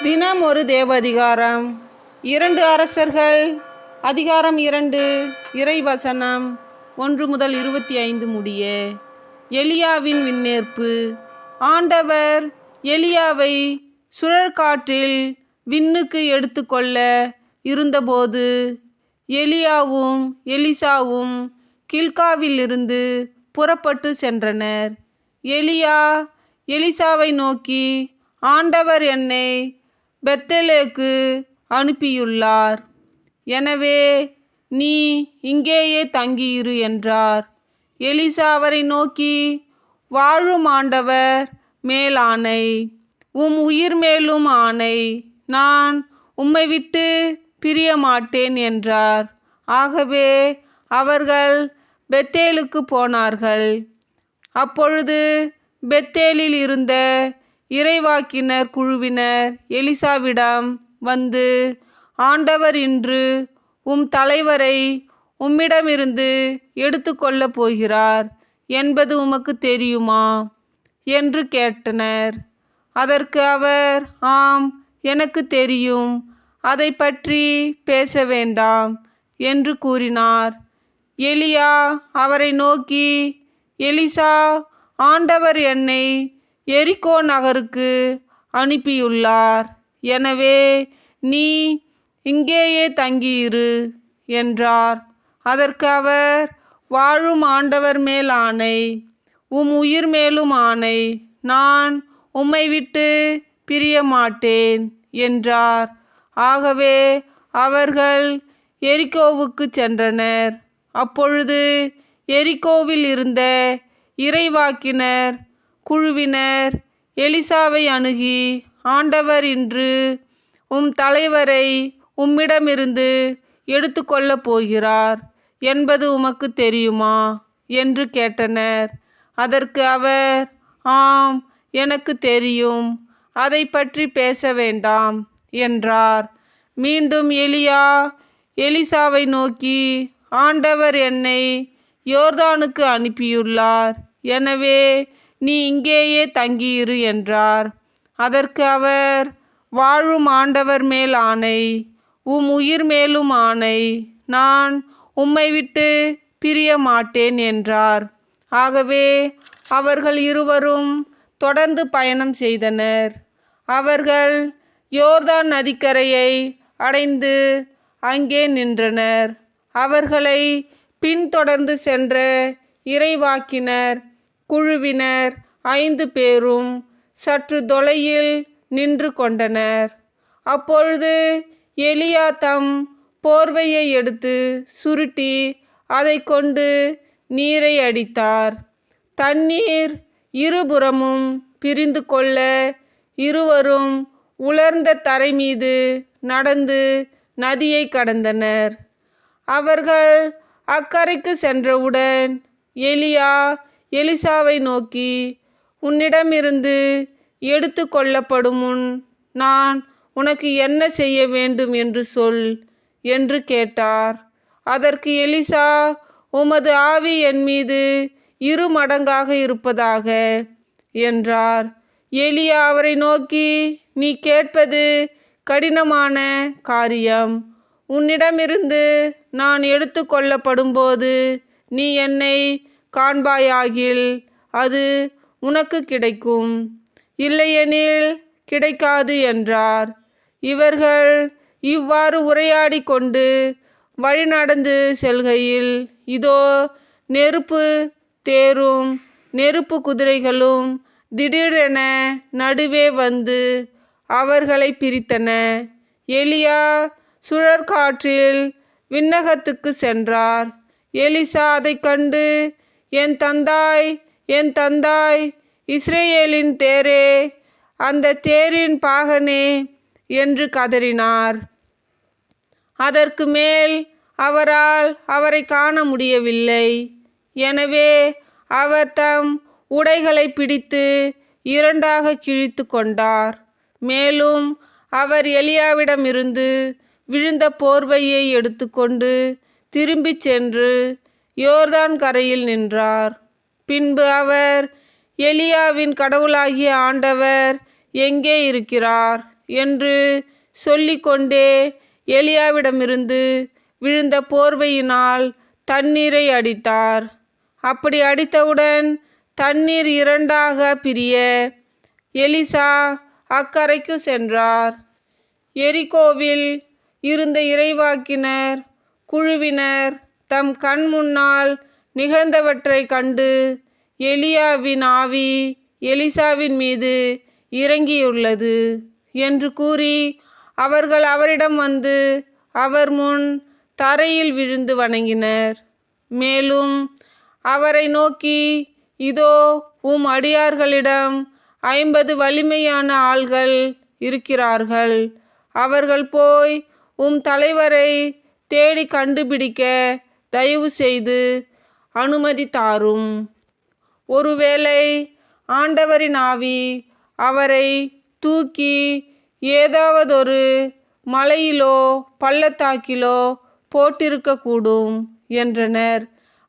தினம் ஒரு தேவதிகாரம். 2 அரசர்கள் அதிகாரம் 2 இறைவசனம் 1 முதல் 25 முடிய. எலியாவின் விண்ணேற்பு. ஆண்டவர் எலியாவை சுழற்காற்றில் விண்ணுக்கு எடுத்துக்கொள்ள இருந்தபோது எலியாவும் எலிசாவும் கில்காவிலிருந்து புறப்பட்டு சென்றனர். எலியா எலிசாவை நோக்கி, ஆண்டவர் என்னை பெத்தேலுக்கு அனுப்பியுள்ளார், எனவே நீ இங்கேயே தங்கியிரு என்றார். எலிசா அவரை நோக்கி, வாழும் ஆண்டவர் மேல் ஆணை, உம் உயிர் மேலும் ஆணை, நான் உம்மை விட்டு பிரிய மாட்டேன் என்றார். ஆகவே அவர்கள் பெத்தேலுக்கு போனார்கள். அப்பொழுது பெத்தேலில் இருந்த இறைவாக்கினர் குழுவினர் எலிசாவிடம் வந்து, ஆண்டவர் இன்று உம் தலைவரை உம்மிடமிருந்து எடுத்துக்கொள்ளப் போகிறார் என்பது உமக்கு தெரியுமா என்று கேட்டனர். அதற்கு அவர், ஆம், எனக்கு தெரியும், அதை பற்றி பேச வேண்டாம் என்று கூறினார். எலியா அவரை நோக்கி, எலிசா, ஆண்டவர் என்னை எரிகோ நகருக்கு அனுப்பியுள்ளார், எனவே நீ இங்கேயே தங்கியிரு என்றார். அதற்கு அவர், வாழும் ஆண்டவர் மேல் ஆணை, உம் உயிர் மேலும் ஆணை, நான் உம்மை விட்டு பிரிய மாட்டேன் என்றார். ஆகவே அவர்கள் எரிகோவுக்கு சென்றனர். அப்பொழுது எரிகோவில் இருந்த இறைவாக்கினர் குழுவினர் எலிசாவை அணுகி, ஆண்டவர் இன்று உம் தலைவரை உம்மிடமிருந்து எடுத்துக்கொள்ளப் போகிறார் என்பது உமக்கு தெரியுமா என்று கேட்டனர். அதற்கு அவர், ஆம், எனக்கு தெரியும், அதை பற்றி பேச வேண்டாம் என்றார். மீண்டும் எலியா எலிசாவை நோக்கி, ஆண்டவர் என்னை யோர்தானுக்கு அனுப்பியுள்ளார், எனவே நீ இங்கேயே தங்கியிரு என்றார். அதற்கு அவர், வாழும் ஆண்டவர் மேல் ஆணை, உம் உயிர் மேலும் ஆணை, நான் உம்மை விட்டு பிரிய மாட்டேன் என்றார். ஆகவே அவர்கள் இருவரும் தொடர்ந்து பயணம் செய்தனர். அவர்கள் யோர்தான் நதிக்கரையை அடைந்து அங்கே நின்றனர். அவர்களை பின்தொடர்ந்து சென்ற இறைவாக்கினர் குழுவினர் 5 பேரும் சற்று தொலையில் நின்று கொண்டனர். அப்பொழுது எலியா தம் போர்வையை எடுத்து சுருட்டி அதை கொண்டு நீரை அடித்தார். தண்ணீர் இருபுறமும் பிரிந்து கொள்ள இருவரும் உலர்ந்த தரை மீது நடந்து நதியை கடந்தனர். அவர்கள் அக்கரைக்கு சென்றவுடன் எலியா எலிசாவை நோக்கி, உன்னிடமிருந்து எடுத்து கொள்ளப்படும் முன் நான் உனக்கு என்ன செய்ய வேண்டும் என்று சொல் என்று கேட்டார். அதற்கு எலிசா, உமது ஆவி என் மீது 2 மடங்காக இருப்பதாக என்றார். எலியா அவரை நோக்கி, நீ கேட்பது கடினமான காரியம். உன்னிடமிருந்து நான் எடுத்து கொள்ளப்படும்போது நீ என்னை காண்பாயாகில் அது உனக்கு கிடைக்கும், இல்லையெனில் கிடைக்காது என்றார். இவர்கள் இவ்வாறு உரையாடி கொண்டு வழிநடந்து செல்கையில், இதோ நெருப்பு தேரும் நெருப்பு குதிரைகளும் திடீரென நடுவே வந்து அவர்களை பிரித்தன. எலியா சுழற்காற்றில் விண்ணகத்துக்கு சென்றார். எலிசா அதை கண்டு, என் தந்தாய், என் தந்தாய், இஸ்ரேலின் தேரே, அந்த தேரின் பாகனே என்று கதறினார். அதற்கு மேல் அவரால் அவரை காண முடியவில்லை. எனவே அவர் தம் உடைகளை பிடித்து 2ஆக கிழித்து கொண்டார். மேலும் அவர் எலியாவிடமிருந்து விழுந்த போர்வையை எடுத்துக்கொண்டு திரும்பிச் சென்று யோர்தான் கரையில் நின்றார். பின்பு அவர், எலியாவின் கடவுளாகிய ஆண்டவர் எங்கே இருக்கிறார் என்று சொல்லிக்கொண்டே எலியாவிடமிருந்து விழுந்த போர்வையினால் தண்ணீரை அடித்தார். அப்படி அடித்தவுடன் தண்ணீர் இரண்டாக பிரிய எலிசா அக்கரைக்கு சென்றார். எரிகோவில் இருந்த இறைவாக்கினர் குழுவினர் தம் கண் முன்னால் நிகழ்ந்தவற்றை கண்டு எலியாவின் ஆவி எலிசாவின் மீது இறங்கியுள்ளது என்று கூறி அவர்கள் அவரிடம் வந்து அவர் முன் தரையில் விழுந்து வணங்கினர். மேலும் அவரை நோக்கி, இதோ உம் அடியார்களிடம் 50 வலிமையான ஆள்கள் இருக்கிறார்கள். அவர்கள் போய் உம் தலைவரை தேடி கண்டுபிடிக்க தயவு செய்து அனுமதி தாரும். ஒருவேளை ஆண்டவரின் ஆவி அவரை தூக்கி ஏதாவதொரு மலையிலோ பள்ளத்தாக்கிலோ போட்டிருக்கக்கூடும் என்றனர்.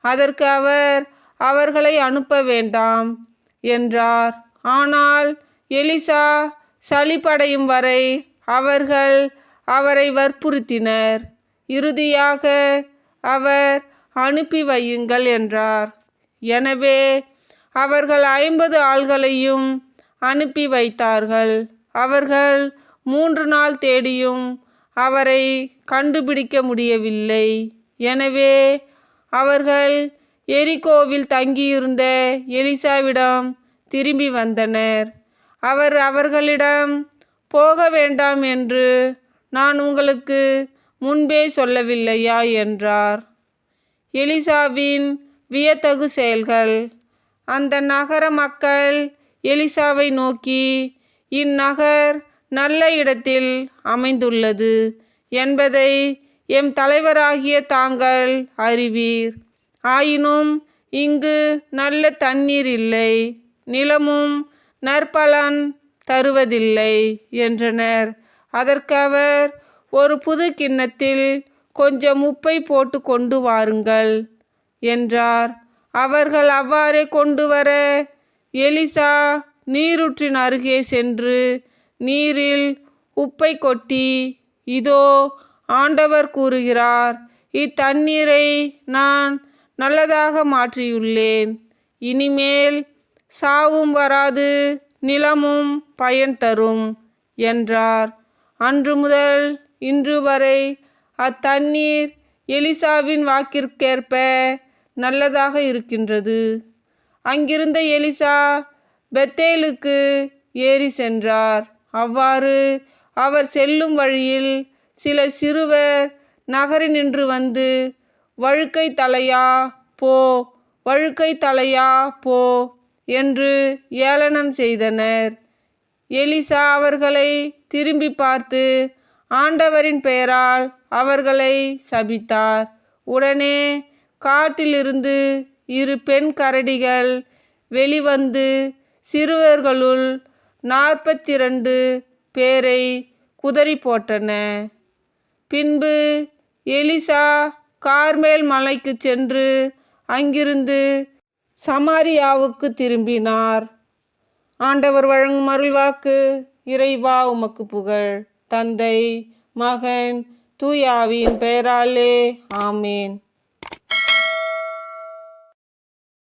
அதற்கு அவர் அவர்களை அனுப்ப வேண்டாம் என்றார். ஆனால் எலிசா சலிப்படையும் வரை அவர்கள் அவரை வற்புறுத்தினர். இறுதியாக அவர் அனுப்பி வையுங்கள் என்றார். எனவே அவர்கள் 50 ஆள்களையும் அனுப்பி வைத்தார்கள். அவர்கள் 3 நாள் தேடியும் அவரை கண்டுபிடிக்க முடியவில்லை. எனவே அவர்கள் எரிகோவில் தங்கியிருந்த எலிசாவிடம் திரும்பி வந்தனர். அவர் அவர்களிடம், போக வேண்டாம் என்று நான் உங்களுக்கு முன்பே சொல்லவில்லையா என்றார். எலிசாவின் வியத்தகு செயல்கள். அந்த நகர மக்கள் எலிசாவை நோக்கி, இந்நகர் நல்ல இடத்தில் அமைந்துள்ளது என்பதை எம் தலைவராகிய தாங்கள் அறிவீர். ஆயினும் இங்கு நல்ல தண்ணீர் இல்லை, நிலமும் நற்பலன் தருவதில்லை என்றனர். அதற்கு அவர், ஒரு புது கிண்ணத்தில் கொஞ்சம் உப்பை போட்டு கொண்டு வாருங்கள் என்றார். அவர்கள் அவ்வாறே கொண்டு வர எலிசா நீரூற்றின் அருகே சென்று நீரில் உப்பை கொட்டி, இதோ ஆண்டவர் கூறுகிறார், இத்தண்ணீரை நான் நல்லதாக மாற்றியுள்ளேன். இனிமேல் சாவும் வராது, நிலமும் பயன் தரும் என்றார். அன்று முதல் இன்று வரை அத்தண்ணீர் எலிசாவின் வாக்கிற்கேற்ப நல்லதாக இருக்கின்றது. அங்கிருந்த எலிசா பெத்தேலுக்கு ஏறி சென்றார். அவ்வாறு அவர் செல்லும் வழியில் சில சிறுவர் நகரினின்று வந்து, வழுக்கை தலையா போ, வழுக்கை தலையா போ என்று ஏளனம் செய்தனர். எலிசா அவர்களை திரும்பி பார்த்து ஆண்டவரின் பெயரால் அவர்களை சபித்தார். உடனே காட்டிலிருந்து 2 பெண் கரடிகள் வெளிவந்து சிறுவர்களுள் 42 பேரை குதறி போட்டன. பின்பு எலிசா கார்மேல் மலைக்கு சென்று அங்கிருந்து சமாரியாவுக்கு திரும்பினார். ஆண்டவர் வழங்கும் அருள்வாக்கு. இறைவா உமக்கு புகழ். தந்தை, மகன், தூய ஆவியின் பெயராலே ஆமேன்.